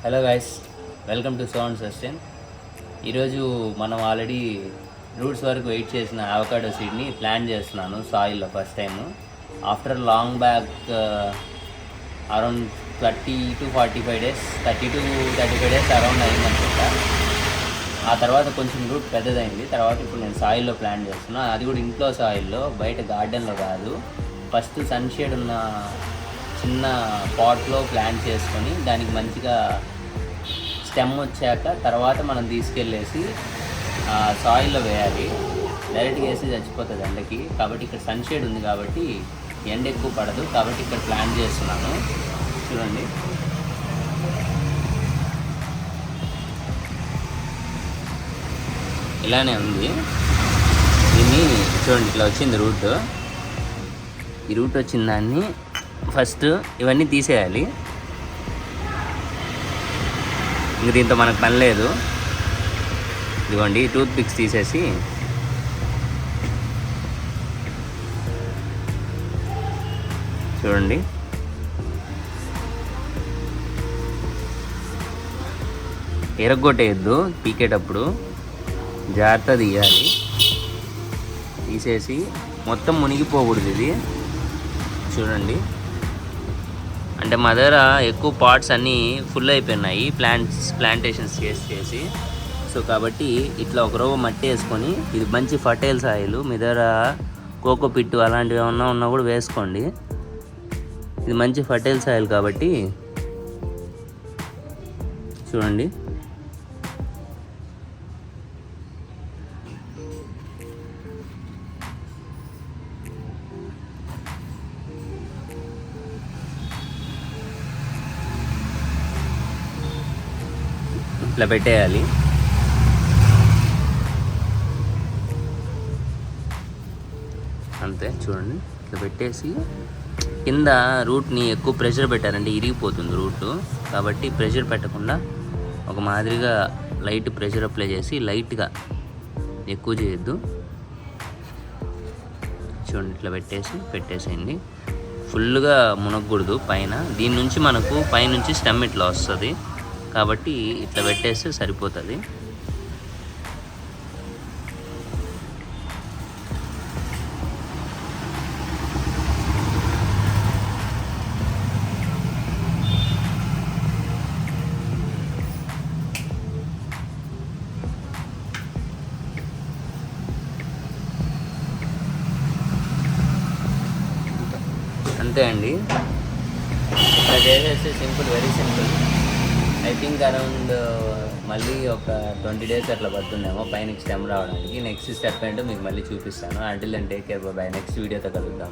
Hello guys, welcome to sown sustain. ఈరోజు మనం already roots వరకు వెయిట్ చేసిన అవకాడో సీడ్ని ప్లాంట్ చేస్తున్నాను సాయిల్లో first time. After long back around 30 to 45 days, 30 to 35 days around అయిందనుకుంటా. ఆ తర్వాత కొంచెం రూట్ పెద్దదైంది. తర్వాత ఇప్పుడు నేను సాయిల్లో ప్లాంట్ చేస్తున్నాను. అది కూడా ఇంట్లో సాయిల్లో, బయట గార్డెన్లో కాదు. ఫస్ట్ సన్షేడ్ ఉన్న చిన్న పాట్లో ప్లాంట్ చేసుకొని దానికి మంచిగా స్టెమ్ వచ్చాక తర్వాత మనం తీసుకెళ్ళేసి సాయిల్లో వేయాలి. డైరెక్ట్గా వేసి చచ్చిపోతుంది ఎండకి. కాబట్టి ఇక్కడ సన్షేడ్ ఉంది కాబట్టి ఎండ ఎక్కువ పడదు. కాబట్టి ఇక్కడ ప్లాంట్ చేస్తున్నాను. చూడండి, ఇలానే ఉంది. దీన్ని చూడండి, ఇట్లా వచ్చింది రూట్. ఈ రూట్ వచ్చిన దాన్ని ఫస్ట్ ఇవన్నీ తీసేయాలి. ఇంక దీంతో మనకు పని లేదు. ఇదిగోండి, టూత్ పిక్స్ తీసేసి చూడండి, ఎరగొట్టేయద్దు. పీకేటప్పుడు జాగ్రత్త తీయాలి. తీసేసి మొత్తం మునిగిపోకూడదు ఇది. చూడండి, అంటే మా దగ్గర ఎక్కువ పాట్స్ అన్నీ ఫుల్ అయిపోయినాయి ప్లాంటేషన్స్ చేసి. సో కాబట్టి ఇట్లా ఒక రవ్వ మట్టి వేసుకొని, ఇది మంచి ఫర్టైల్ సాయిల్. మీ దగ్గర కోకో పిట్టు అలాంటివి ఏమన్నా ఉన్నా కూడా వేసుకోండి. ఇది మంచి ఫర్టైల్ సాయిల్ కాబట్టి చూడండి. ఇట్లా పెట్టేయాలి. అంతే, చూడండి. ఇట్లా పెట్టేసి కింద రూట్ని ఎక్కువ ప్రెషర్ పెట్టారంటే ఇరిగిపోతుంది రూట్. కాబట్టి ప్రెషర్ పెట్టకుండా ఒక మాదిరిగా లైట్ ప్రెషర్ అప్లై చేసి, లైట్గా, ఎక్కువ చేయొద్దు. చూడండి, ఇట్లా పెట్టేసేయండి. ఫుల్గా మునగకూడదు పైన. దీని నుంచి మనకు పైనుంచి స్టెమ్ ఇట్లా వస్తుంది కాబట్టి ఇట్లా పెట్టేస్తే సరిపోతుంది. అంతే అండి, ఇట్లా చేసేస్తే simple, very simple. I think around మళ్ళీ ఒక 20 డేస్ అట్లా పడుతుందేమో పైన స్టెమ్ రావడానికి. నెక్స్ట్ స్టెప్ ఏంటో మీకు మళ్ళీ చూపిస్తాను. Until then take care, bye. Next వీడియోతో కలుద్దాం.